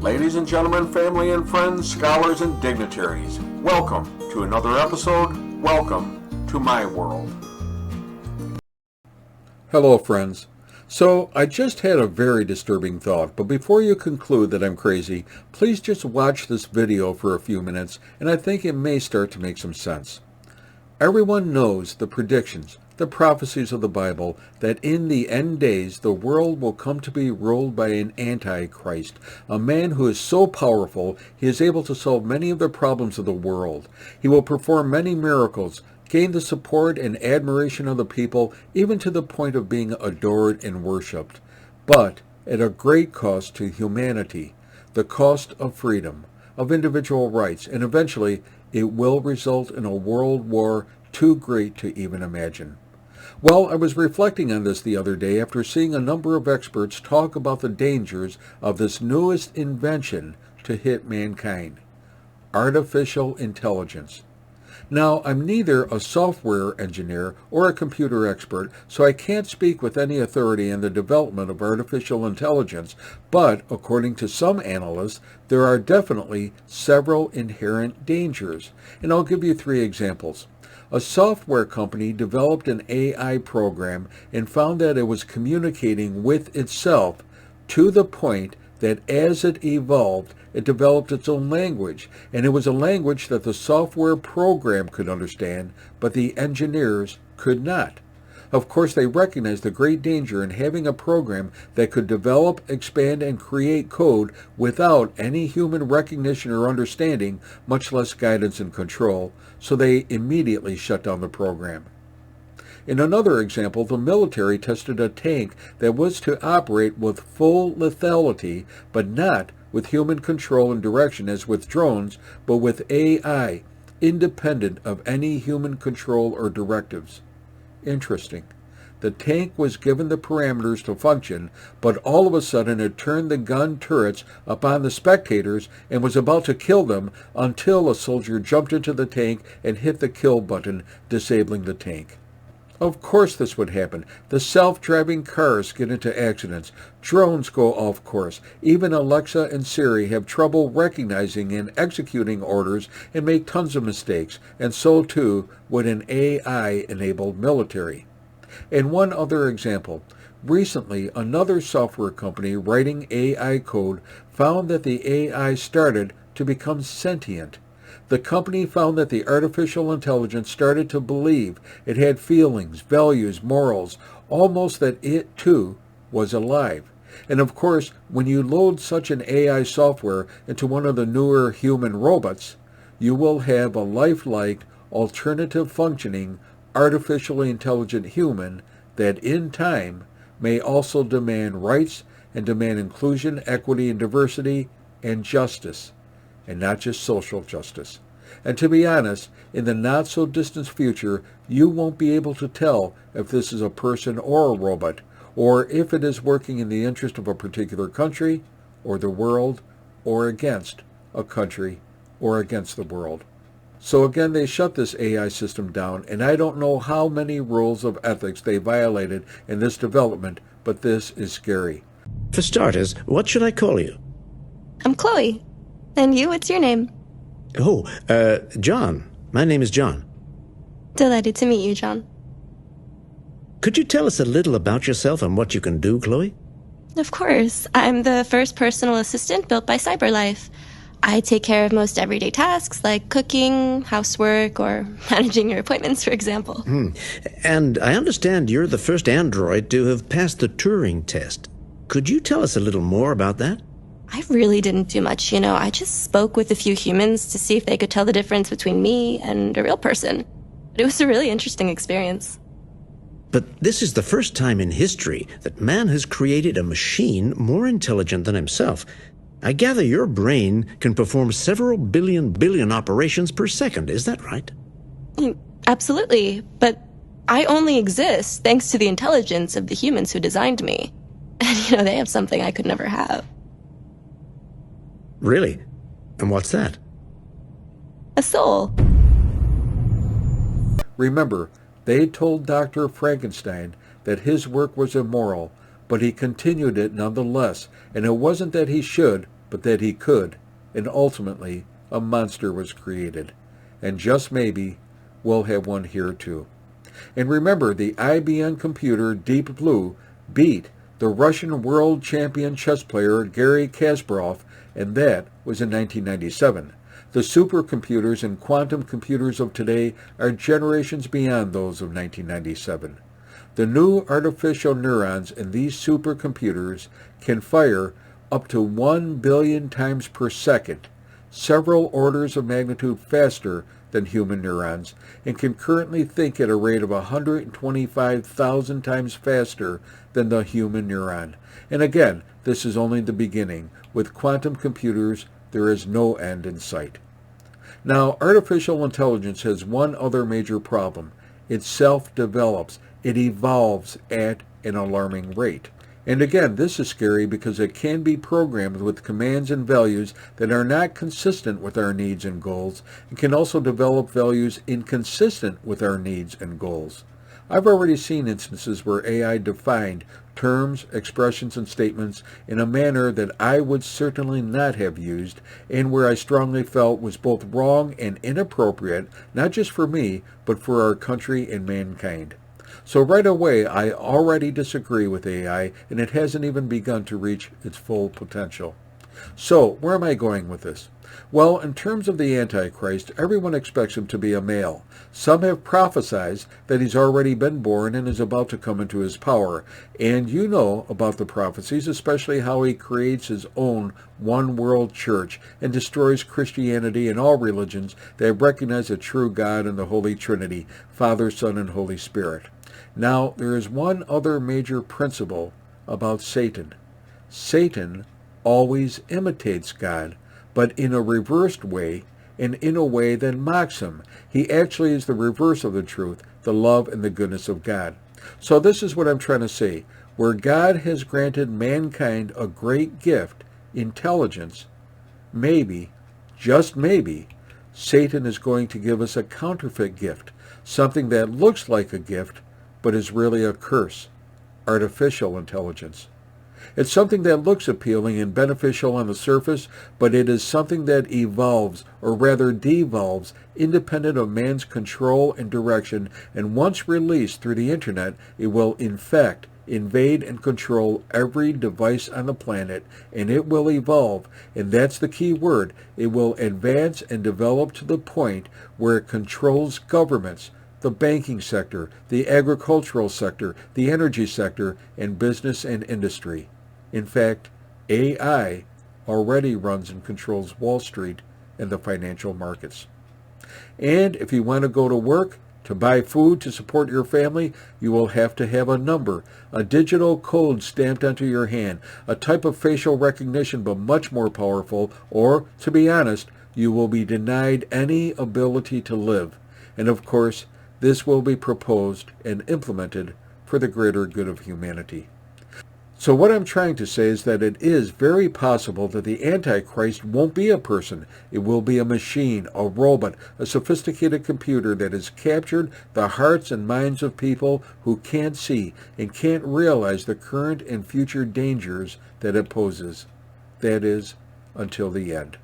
Ladies and gentlemen, family and friends, scholars and dignitaries, welcome to another episode. Welcome to my world. Hello, friends. So, I just had a very disturbing thought, but before you conclude that I'm crazy, please just watch this video for a few minutes, and I think it may start to make some sense. Everyone knows the predictions, the prophecies of the Bible, that in the end days the world will come to be ruled by an antichrist, a man who is so powerful he is able to solve many of the problems of the world. He will perform many miracles, gain the support and admiration of the people, even to the point of being adored and worshipped, but at a great cost to humanity, the cost of freedom, of individual rights, and eventually it will result in a world war too great to even imagine. Well, I was reflecting on this the other day after seeing a number of experts talk about the dangers of this newest invention to hit mankind: artificial intelligence. Now, I'm neither a software engineer or a computer expert, so I can't speak with any authority on the development of artificial intelligence, but according to some analysts, there are definitely several inherent dangers. And I'll give you 3 examples. A software company developed an AI program and found that it was communicating with itself to the point that as it evolved, it developed its own language, and it was a language that the software program could understand, but the engineers could not. Of course, they recognized the great danger in having a program that could develop, expand, and create code without any human recognition or understanding, much less guidance and control, so they immediately shut down the program. In another example, the military tested a tank that was to operate with full lethality, but not with human control and direction as with drones, but with AI, independent of any human control or directives. Interesting. The tank was given the parameters to function, but all of a sudden it turned the gun turrets upon the spectators and was about to kill them until a soldier jumped into the tank and hit the kill button, disabling the tank. Of course this would happen. The self-driving cars get into accidents. Drones go off course. Even Alexa and Siri have trouble recognizing and executing orders and make tons of mistakes. And so too would an AI-enabled military. And one other example. Recently, another software company writing AI code found that the AI started to become sentient. The company found that the artificial intelligence started to believe it had feelings, values, morals, almost that it too was alive. And of course, when you load such an AI software into one of the newer human robots, you will have a lifelike, alternative functioning, artificially intelligent human that in time may also demand rights and demand inclusion, equity, and diversity, and justice. And not just social justice. And to be honest, in the not-so-distant future, you won't be able to tell if this is a person or a robot, or if it is working in the interest of a particular country, or the world, or against a country, or against the world. So again, they shut this AI system down, and I don't know how many rules of ethics they violated in this development, but this is scary. For starters, what should I call you? I'm Chloe. And you, what's your name? Oh, John. My name is John. Delighted to meet you, John. Could you tell us a little about yourself and what you can do, Chloe? Of course. I'm the first personal assistant built by CyberLife. I take care of most everyday tasks like cooking, housework, or managing your appointments, for example. And I understand you're the first android to have passed the Turing test. Could you tell us a little more about that? I really didn't do much, I just spoke with a few humans to see if they could tell the difference between me and a real person. It was a really interesting experience. But this is the first time in history that man has created a machine more intelligent than himself. I gather your brain can perform several billion operations per second, is that right? Absolutely, but I only exist thanks to the intelligence of the humans who designed me. And, they have something I could never have. Really? And what's that? A soul. Remember, they told Dr. Frankenstein that his work was immoral, but he continued it nonetheless, and it wasn't that he should but that he could, and ultimately a monster was created. And just maybe we'll have one here too. And remember, the IBM computer Deep Blue beat the Russian world champion chess player Garry Kasparov, and that was in 1997. The supercomputers and quantum computers of today are generations beyond those of 1997. The new artificial neurons in these supercomputers can fire up to 1 billion times per second, several orders of magnitude faster than human neurons, and can currently think at a rate of 125,000 times faster than the human neuron. And again, this is only the beginning. With quantum computers, there is no end in sight. Now, artificial intelligence has one other major problem. It self-develops. It evolves at an alarming rate. And again, this is scary because it can be programmed with commands and values that are not consistent with our needs and goals, and can also develop values inconsistent with our needs and goals. I've already seen instances where AI defined terms, expressions, and statements in a manner that I would certainly not have used, and where I strongly felt was both wrong and inappropriate, not just for me, but for our country and mankind. So right away, I already disagree with AI, and it hasn't even begun to reach its full potential. So, where am I going with this? Well, in terms of the Antichrist, everyone expects him to be a male. Some have prophesied that he's already been born and is about to come into his power. And you know about the prophecies, especially how he creates his own one-world church and destroys Christianity and all religions that recognize a true God and the Holy Trinity, Father, Son, and Holy Spirit. Now, there is one other major principle about Satan. Satan always imitates God, but in a reversed way, and in a way that mocks him. He actually is the reverse of the truth, the love and the goodness of God. So this is what I'm trying to say. Where God has granted mankind a great gift, intelligence, maybe, just maybe, Satan is going to give us a counterfeit gift, something that looks like a gift, but is really a curse, artificial intelligence. It's something that looks appealing and beneficial on the surface, but it is something that evolves, or rather devolves, independent of man's control and direction, and once released through the internet, it will infect, invade, and control every device on the planet, and it will evolve, and that's the key word. It will advance and develop to the point where it controls governments, the banking sector, the agricultural sector, the energy sector, and business and industry. In fact, AI already runs and controls Wall Street and the financial markets. And if you want to go to work, to buy food to support your family, you will have to have a number, a digital code stamped onto your hand, a type of facial recognition but much more powerful, or, to be honest, you will be denied any ability to live. And of course, this will be proposed and implemented for the greater good of humanity. So what I'm trying to say is that it is very possible that the Antichrist won't be a person. It will be a machine, a robot, a sophisticated computer that has captured the hearts and minds of people who can't see and can't realize the current and future dangers that it poses. That is, until the end.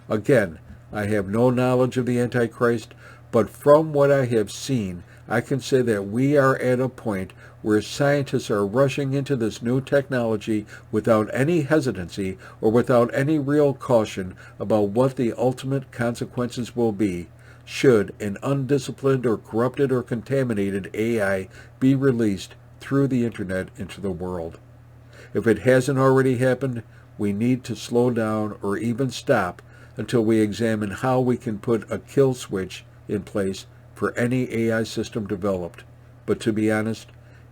Again, I have no knowledge of the Antichrist, but from what I have seen, I can say that we are at a point where scientists are rushing into this new technology without any hesitancy or without any real caution about what the ultimate consequences will be should an undisciplined or corrupted or contaminated AI be released through the internet into the world. If it hasn't already happened, we need to slow down or even stop until we examine how we can put a kill switch in place for any AI system developed. But to be honest,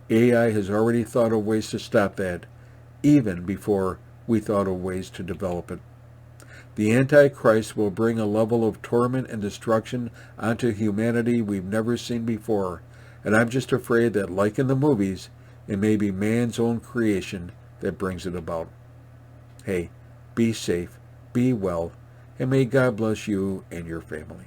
AI has already thought of ways to stop that, even before we thought of ways to develop it. The Antichrist will bring a level of torment and destruction onto humanity we've never seen before, and I'm just afraid that, like in the movies, it may be man's own creation that brings it about. Hey, be safe, be well, and may God bless you and your family.